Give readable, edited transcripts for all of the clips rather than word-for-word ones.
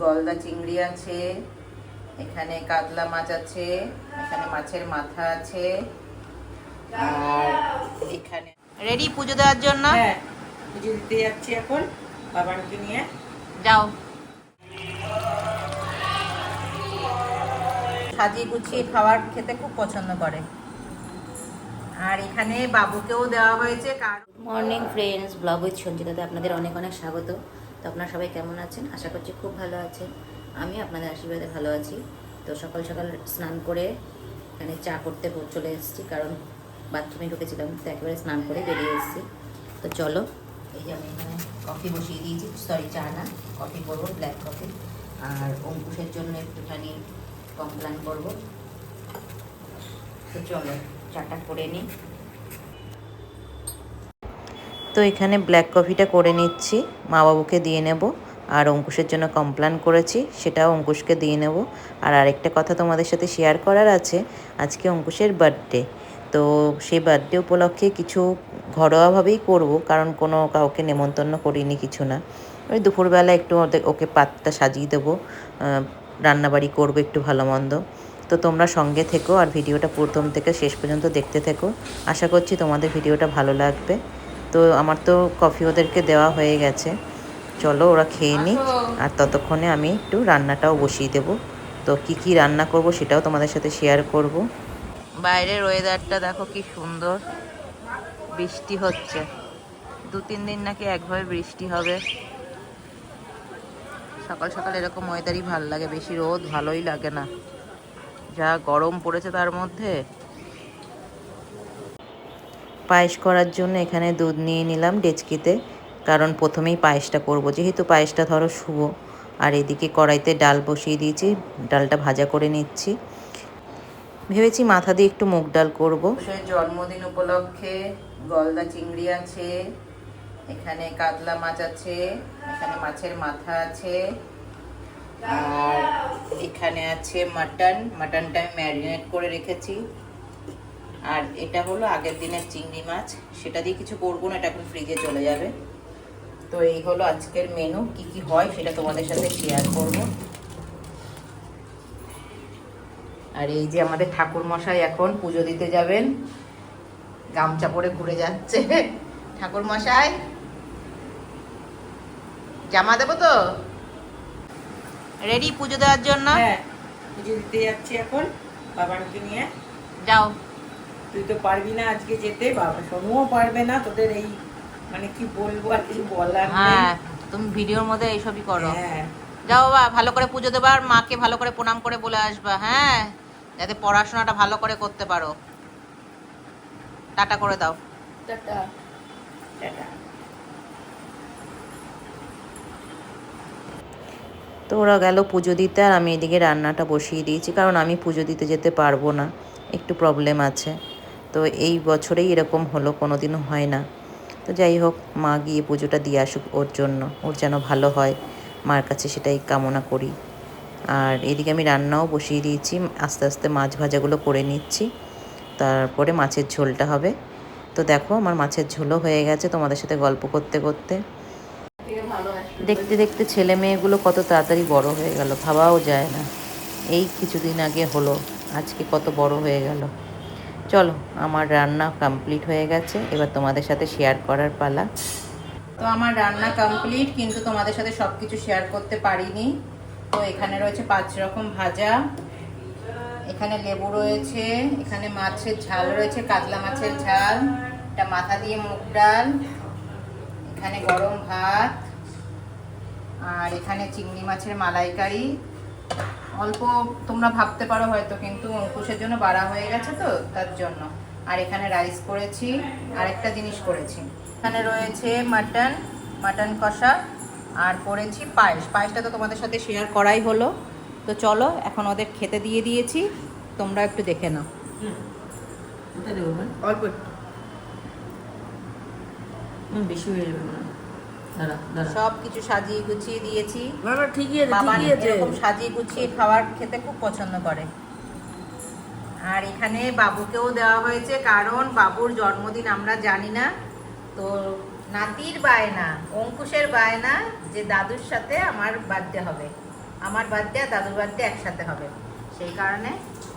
গলদা চিংড়ি আছে, এখানে কাতলা মাছ আছে, এখানে মাছের মাথা আছে, আর এখানে রেডি পুজো দেওয়ার জন্য। হ্যাঁ, পুজো দিতে যাচ্ছি এখন বাবানকে নিয়ে। যাও। সাজিয়ে গুছিয়ে খাবার খেতে খুব পছন্দ করে। আর এখানে বাবুকেও দেওয়া হয়েছে। মর্নিং ফ্রেন্ডস, ব্লগ উইথ সঞ্চিতাতে আপনাদের অনেক অনেক স্বাগত। তো আপনারা সবাই কেমন আছেন? আশা করছি খুব ভালো আছেন। আমি আপনাদের আশীর্বাদে ভালো আছি। তো সকাল সকাল স্নান করে এখানে চা করতে চলে এসেছি, কারণ বাথরুমে ঢুকেছিলাম, তো একেবারে স্নান করে বেরিয়ে এসেছি। তো চলো, এই যে আমি এখানে কফি বসিয়ে দিয়েছি, সরি চা না, কফি করবো, ব্ল্যাক কফি। আর অঙ্কুশের জন্য একটুখানি কমপ্লেন করবো। তো চলো চাটা করে নিই। তো এখানে ব্ল্যাক কফিটা করে নিচ্ছি, মা বাবুকে দিয়ে নেব। আর অঙ্কুশের জন্য কমপ্লেন করেছি, সেটাও অঙ্কুশকে দিয়ে নেব। আর আরেকটা কথা তোমাদের সাথে শেয়ার করার আছে, আজকে অঙ্কুশের বার্থডে। তো সেই বার্থডে উপলক্ষে কিছু ঘরোয়াভাবেই করব, কারণ কোনো কাউকে নেমন্তন্ন করিনি, কিছু না। ওই দুপুরবেলা একটু ওকে পাতটা সাজিয়ে দেবো, রান্নাবাড়ি করবো একটু ভালো মন্দ। তো তোমরা সঙ্গে থেকো আর ভিডিওটা প্রথম থেকে শেষ পর্যন্ত দেখতে থেকো। আশা করছি তোমাদের ভিডিওটা ভালো লাগবে। তো আমার তো কফি ওদেরকে দেওয়া হয়ে গেছে, চলো ওরা খেয়ে নিক। আর ততক্ষণে আমি একটু রান্নাটাও বসিয়ে দেবো। তো কি রান্না করব সেটাও তোমাদের সাথে শেয়ার করব। বাইরের ওয়েদারটা দেখো কি সুন্দর, বৃষ্টি হচ্ছে। 2-3 দিন নাকি একভাবে বৃষ্টি হবে। সকাল সকাল এরকম ওয়েদারই ভালো লাগে, বেশি রোদ ভালোই লাগে না, যা গরম পড়েছে তার মধ্যে। পায়েস করার জন্য এখানে দুধ নিয়ে নিলাম ডেচকিতে, কারণ প্রথমেই পায়েসটা করব, যেহেতু পায়েসটা ধরো শুভ। আর এদিকে কড়াইতে ডাল বসিয়ে দিয়েছি, ডালটা ভাজা করে নিচ্ছি। ভেবেছি মাথা দিয়ে একটু মুগ ডাল করব। জন্মদিন উপলক্ষে গলদা চিংড়ি আছে, এখানে কাতলা মাছ আছে, এখানে মাছের মাথা আছে, আর এখানে আছে মাটনটা আমি ম্যারিনেট করে রেখেছি। আর এটা হলো আগের দিনের চিংড়ি মাছ, সেটা দিয়ে কিছু করবো না, এটা এখন ফ্রিজে চলে যাবে। তো এই হলো আজকের মেনু, কি হয় সেটা তোমাদের সাথে শেয়ার করব। আর এই যে আমাদের ঠাকুর মশাই এখন পুজো দিতে যাবেন, গামছা পরে ঘুরে যাচ্ছে। ঠাকুর মশাই জামা দেবো তো, রেডি পুজো দেওয়ার জন্য। হ্যাঁ, পুজো দিতে যাচ্ছি এখন বাবানকে নিয়ে। যাও। তুই তো পারবি না আজকে যেতে, বাবা সোনুও পারবে না, তোদের এই মানে কি বলবো আর কিছু বলার নেই। হ্যাঁ, তুমি ভিডিওর মধ্যে এইসবই করো। হ্যাঁ, যাও বাবা, ভালো করে পুজো দেবা আর মাকে ভালো করে প্রণাম করে বলে আসবা, হ্যাঁ, যাতে পড়াশোনাটা ভালো করে করতে পারো। টাটা করে দাও। Tata tata. তো ওরা গেল পুজো দিতে, আর আমি এদিকে রান্নাটা বসিয়ে দিয়েছি, কারণ আমি পুজো দিতে যেতে পারবো না, একটু প্রবলেম আছে। তো এই বছরেই এরকম হলো, কোনো দিনও হয় না। তো যাই হোক, মা গিয়ে পুজোটা দিয়ে আসুক ওর জন্য, ওর যেন ভালো হয়, মার কাছে সেটাই কামনা করি। আর এদিকে আমি রান্নাও বসিয়ে দিয়েছি, আস্তে আস্তে মাছ ভাজাগুলো করে নিচ্ছি, তারপরে মাছের ঝোলটা হবে। তো দেখো আমার মাছের ঝোলও হয়ে গেছে, তোমাদের সাথে গল্প করতে করতে। দেখতে দেখতে ছেলে মেয়েগুলো কত তাড়াতাড়ি বড় হয়ে গেল, ভাবাও যায় না। এই কিছুদিন আগে হলো, আজকে কত বড় হয়ে গেল। চলো, আমার রান্না কমপ্লিট হয়ে গেছে, এবার তোমাদের সাথে শেয়ার করার পালা। তো আমার রান্না কমপ্লিট, কিন্তু তোমাদের সাথে সবকিছু শেয়ার করতে পারিনি। তো এখানে রয়েছে 5 রকম ভাজা, এখানে লেবু রয়েছে, এখানে মাছের ঝাল রয়েছে, কাতলা মাছের ঝাল, এটা মাথা দিয়ে মুগ ডাল, এখানে গরম ভাত, আর এখানে চিংড়ি মাছের মালাইকারি। অল্প তোমরা ভাবতে পারো হয়তো, কিন্তু অঙ্কুশের জন্য বাড়া হয়ে গেছে তো তার জন্য। আর এখানে রাইস করেছি, আরেকটা জিনিস করেছি, এখানে রয়েছে মাটন কষা, আর করেছি পায়েসটা তো তোমাদের সাথে শেয়ার করাই হলো। তো চলো এখন ওদের খেতে দিয়ে দিয়েছি, তোমরা একটু দেখে নাও। ওটা দেবো অল্প একটু, বেশি হয়ে যাবে না। সব কিছু সাজিয়ে গুছিয়ে দিয়েছি। ঠিকই আছে, বাবা ঠিকই আছে। এরকম সাজিয়ে গুছিয়ে খাবার খেতে খুব পছন্দ করে। আর এখানে বাবুকেও দেওয়া হয়েছে, কারণ বাবুর জন্মদিন আমরা জানি না, তো নাতির বায়না, অঙ্কুশের বায়না যে দাদুর সাথে আমার বার্থডে হবে। আমার বার্থডে আর দাদুর বার্থডে একসাথে হবে, সেই কারণে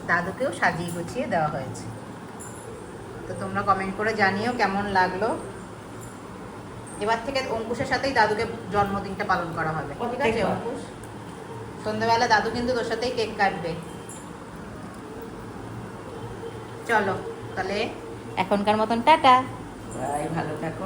দাদুকেও সাজিয়ে গুছিয়ে দেওয়া হয়েছে। তো তোমরা কমেন্ট করে জানিও কেমন লাগলো। এবার থেকে অঙ্কুশের সাথেই দাদুকে জন্মদিনটা পালন করা হবে, ঠিক আছে অঙ্কুশ? সন্ধ্যাবেলা দাদু কিন্তু তোর সাথেই কেক কাটবে। চলো তাহলে এখনকার মতন টাটা। ভালো থাকো।